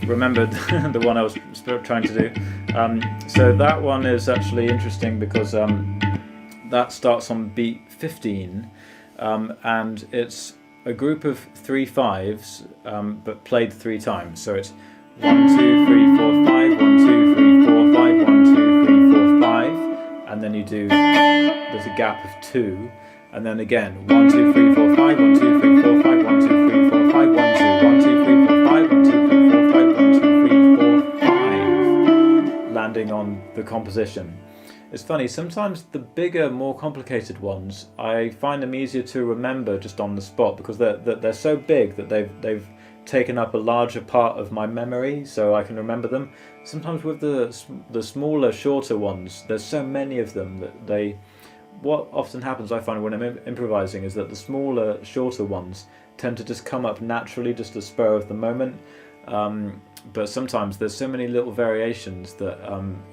remembered the one I was trying to do. So that one is actually interesting because that starts on beat 15, and it's a group of 3 5s, but played 3 times. So it's 1 2 3 4 5, 1 2 3 4 5, 1 2 3 4 5, and then you do, there's a gap of 2, and then again 1 2 3 4 5, 1 2 3 4 5, 1 2 3 4 5, 1 2 1 2 3 4 5, 1 2 3 4 5, 1 2 3 4 5, landing on the composition. It's funny, sometimes the bigger, more complicated ones, I find them easier to remember just on the spot because they're so big that they've taken up a larger part of my memory, so I can remember them. Sometimes with the smaller, shorter ones, there's so many of them that what often happens, I find, when I'm improvising, is that the smaller, shorter ones tend to just come up naturally, just a spur of the moment. But sometimes there's so many little variations that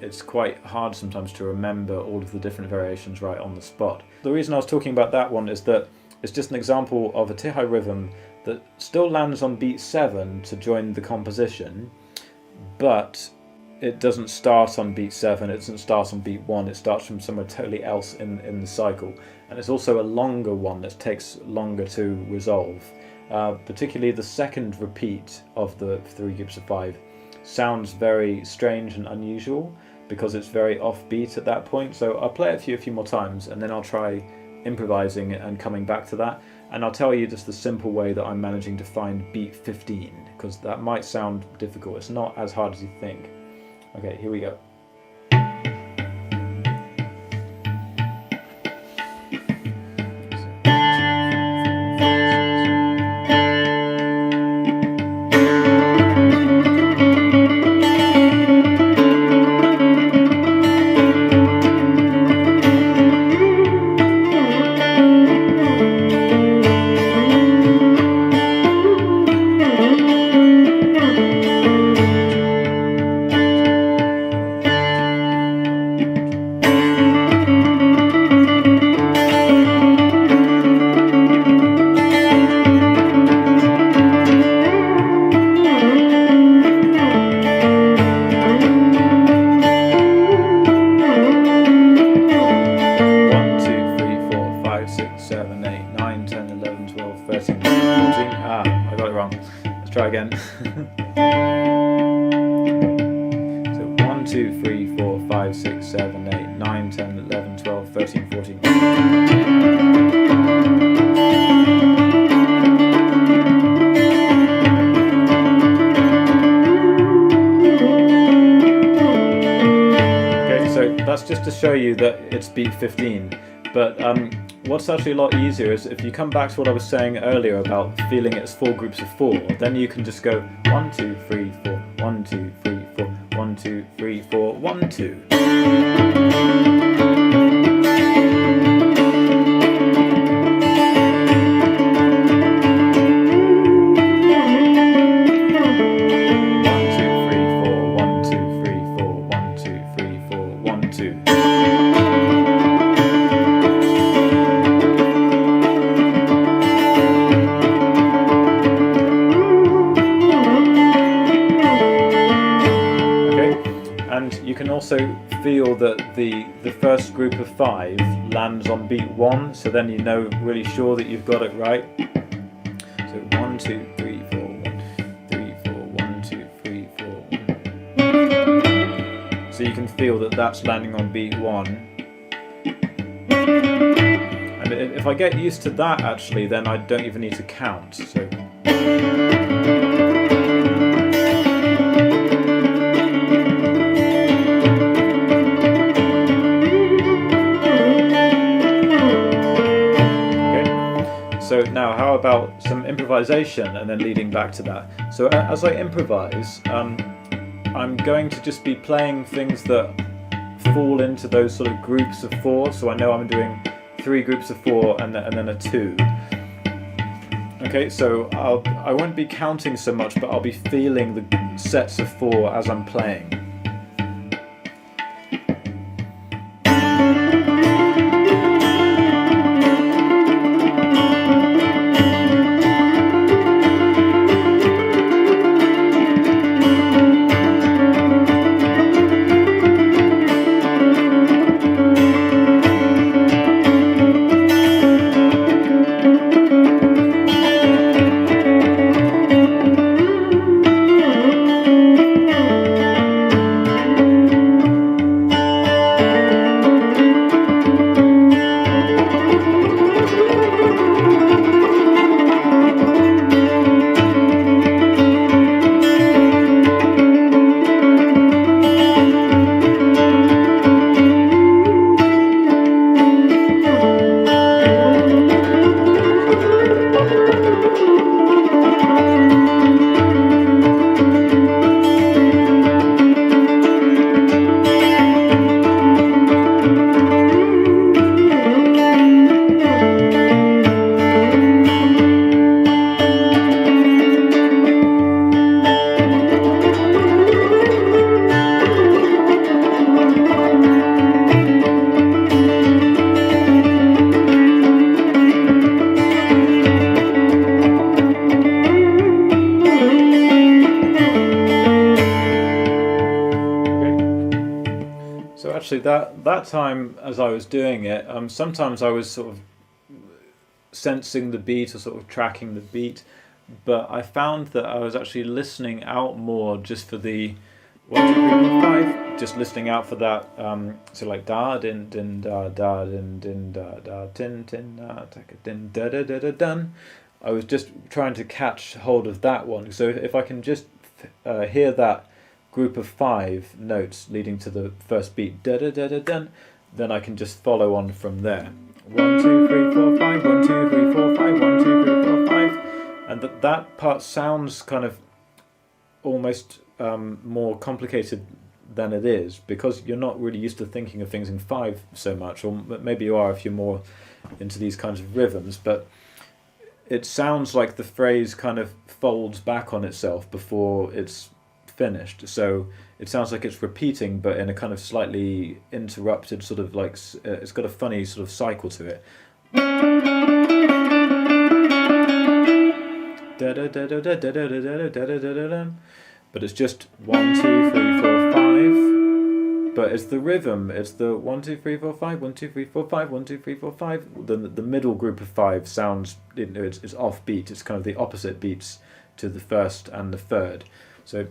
it's quite hard sometimes to remember all of the different variations right on the spot. The reason I was talking about that one is that it's just an example of a Tihai rhythm that still lands on beat 7 to join the composition, but it doesn't start on beat 7, it doesn't start on beat 1, it starts from somewhere totally else in the cycle. And it's also a longer one that takes longer to resolve. Particularly the second repeat of the 3 groups of 5 sounds very strange and unusual because it's very offbeat at that point. So I'll play it for you a few more times and then I'll try improvising and coming back to that. And I'll tell you just the simple way that I'm managing to find beat 15, because that might sound difficult. It's not as hard as you think. Okay, here we go. Try again. So 1, 2, 3, 4, 5, 6, 7, 8, 9, 10, 11, 12, 13, 14. Okay, so that's just to show you that it's beat 15. But what's actually a lot easier is if you come back to what I was saying earlier about feeling it as 4 groups of 4, then you can just go 1, 2, 3, 4, 1, 2, 3, 4, 1, 2, 3, 4, 1, 2. You can also feel that the first group of 5 lands on beat 1, so then you know really sure that you've got it right. So 1, 2, 3, 4, 1, 3, 4, 1, 2, 3, 4, 1. So you can feel that that's landing on beat 1. And if I get used to that actually, then I don't even need to count. So. So now how about some improvisation and then leading back to that. So as I improvise, I'm going to just be playing things that fall into those sort of groups of 4. So I know I'm doing 3 groups of 4 and then a 2. Okay, so I won't be counting so much, but I'll be feeling the sets of 4 as I'm playing. that time as I was doing it, sometimes I was sort of sensing the beat or sort of tracking the beat, but I found that I was actually listening out more just for the 1, 2, 3, 4, 5, just listening out for that. So like da din din da din din da tin tin taka din da da da da dun. I was just trying to catch hold of that one. So if I can just hear that group of 5 notes leading to the first beat da da da da dun, then I can just follow on from there. 1, 2, 3, 4, 5. 1, 2, 3, 4, 5. 1, 2, 3, 4, 5. And that part sounds kind of almost more complicated than it is, because you're not really used to thinking of things in 5 so much, or maybe you are if you're more into these kinds of rhythms, but it sounds like the phrase kind of folds back on itself before it's finished. So it sounds like it's repeating, but in a kind of slightly interrupted sort of like, it's got a funny sort of cycle to it. But it's just 1, 2, 3, 4, 5. But it's the rhythm. It's the 1, 2, 3, 4, 5. 1, 2, 3, 4, 5. 1, 2, 3, 4, 5. The middle group of 5 sounds, it's off beat. It's kind of the opposite beats to the first and the third. So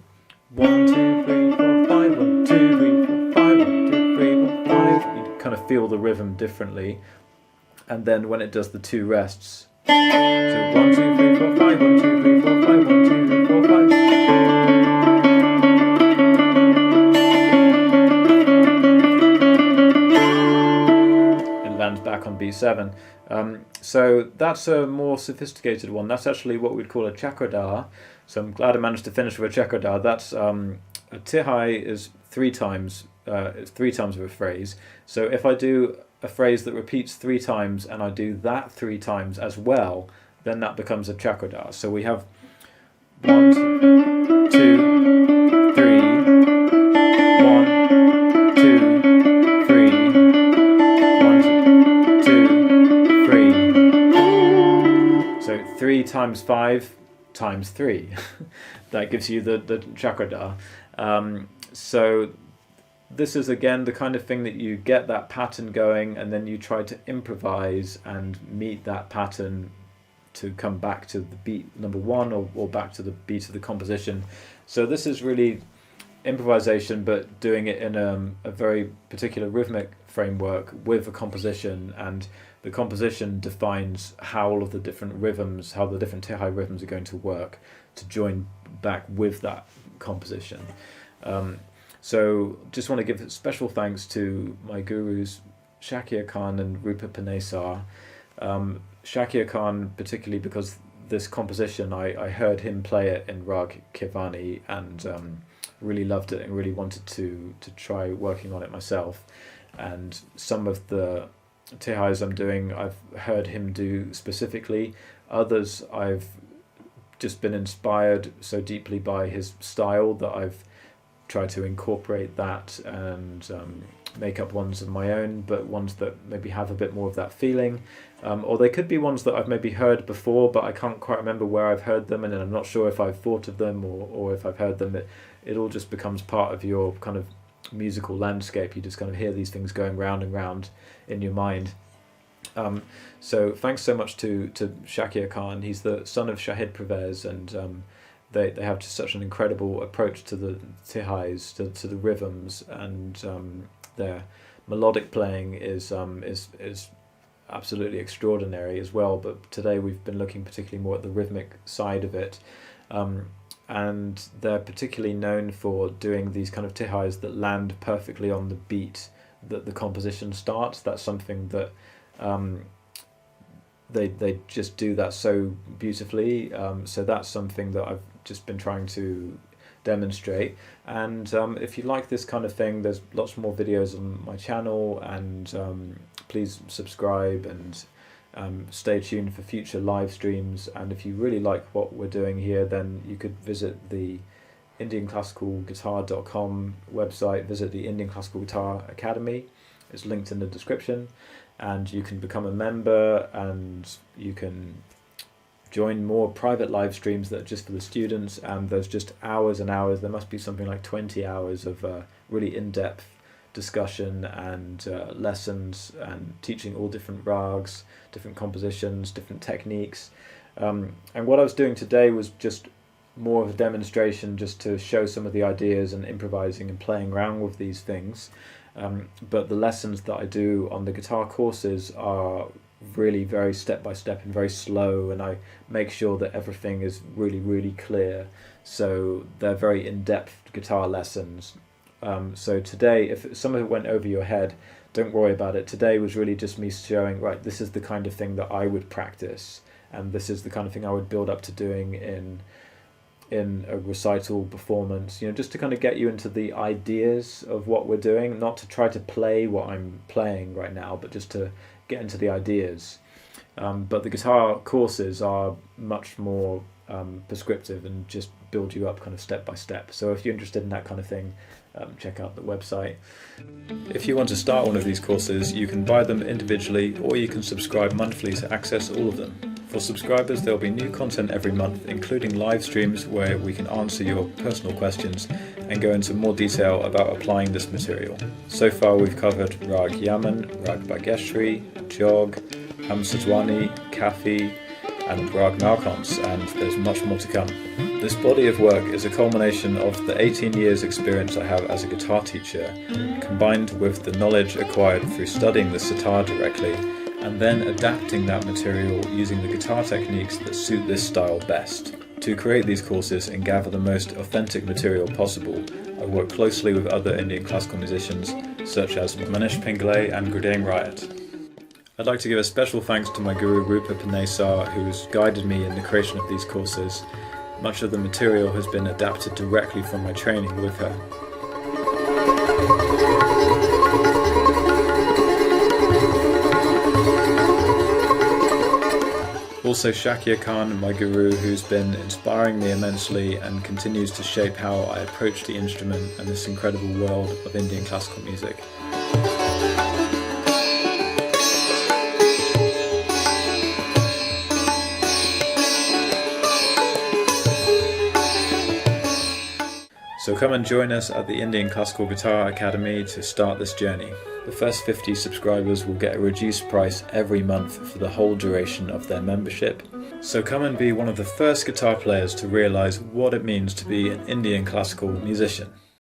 1, 2, 3, 4, 5. 1, 2, 3, 4, 5. 1, 2, 3, 4, 5. You kind of feel the rhythm differently. And then when it does the 2 rests, so 1, 2, 3, 4, 5. 1, 2, 3, 4, 5. 1, 2, 3, 4, 5. Lands back on B7. So that's a more sophisticated one. That's actually what we'd call a chakradar. So I'm glad I managed to finish with a chakradar. That's a tihai is 3 times. It's 3 times of a phrase. So if I do a phrase that repeats 3 times and I do that 3 times as well, then that becomes a chakradar. So we have 1, 2, 3. 1, 2, 3. 3 times 5 times 3. That gives you the chakradar. So this is again the kind of thing that you get that pattern going, and then you try to improvise and meet that pattern to come back to the beat number 1 or back to the beat of the composition. So this is really improvisation, but doing it in a very particular rhythmic framework with a composition, and the composition defines how all of the different rhythms, how the different tihai rhythms are going to work to join back with that composition. So just want to give special thanks to my gurus Shakir Khan and Roopa Panesar. Shakir Khan particularly because this composition, I heard him play it in Raag Kirvanni and really loved it and really wanted to try working on it myself. And some of the tihais I'm doing, I've heard him do specifically. Others I've just been inspired so deeply by his style that I've tried to incorporate that and make up ones of my own, but ones that maybe have a bit more of that feeling. Or they could be ones that I've maybe heard before, but I can't quite remember where I've heard them, and then I'm not sure if I've thought of them or if I've heard them. It all just becomes part of your kind of musical landscape. You just kind of hear these things going round and round in your mind. So thanks so much to Shakir Khan. He's the son of Shahid Pervez, and they have just such an incredible approach to the tihais, to the rhythms, and their melodic playing is absolutely extraordinary as well. But today we've been looking particularly more at the rhythmic side of it. And they're particularly known for doing these kind of tihais that land perfectly on the beat that the composition starts. That's something that they just do that so beautifully. So that's something that I've just been trying to demonstrate. And if you like this kind of thing, there's lots more videos on my channel, and please subscribe and stay tuned for future live streams. And if you really like what we're doing here, then you could visit the IndianClassicalGuitar.com website, visit the Indian Classical Guitar Academy. It's linked in the description, and you can become a member, and you can join more private live streams that are just for the students, and there's just hours and hours. There must be something like 20 hours of really in-depth discussion and lessons and teaching all different rags, different compositions, different techniques. And what I was doing today was just more of a demonstration, just to show some of the ideas and improvising and playing around with these things. But the lessons that I do on the guitar courses are really very step by step and very slow, and I make sure that everything is really, really clear. So they're very in-depth guitar lessons. So today, if some of it went over your head, don't worry about it. Today was really just me showing, right, this is the kind of thing that I would practice, and this is the kind of thing I would build up to doing in a recital performance, just to kind of get you into the ideas of what we're doing, not to try to play what I'm playing right now, but just to get into the ideas. But the guitar courses are much more prescriptive and just build you up kind of step by step. So if you're interested in that kind of thing, check out the website. If you want to start one of these courses, you can buy them individually, or you can subscribe monthly to access all of them. For subscribers, there'll be new content every month, including live streams where we can answer your personal questions and go into more detail about applying this material. So far we've covered Raag Yaman, Raag Bageshri, Jog, Hamsadwani, Kafi and Raag Malkons, and there's much more to come. This body of work is a culmination of the 18 years experience I have as a guitar teacher, combined with the knowledge acquired through studying the sitar directly, and then adapting that material using the guitar techniques that suit this style best. To create these courses and gather the most authentic material possible, I work closely with other Indian classical musicians such as Manish Pingle and Gurdain Riot. I'd like to give a special thanks to my guru Roopa Panesar, who has guided me in the creation of these courses. Much of the material has been adapted directly from my training with her. Also Shakir Khan, my guru, who's been inspiring me immensely and continues to shape how I approach the instrument and this incredible world of Indian classical music. So come and join us at the Indian Classical Guitar Academy to start this journey. The first 50 subscribers will get a reduced price every month for the whole duration of their membership. So come and be one of the first guitar players to realise what it means to be an Indian classical musician.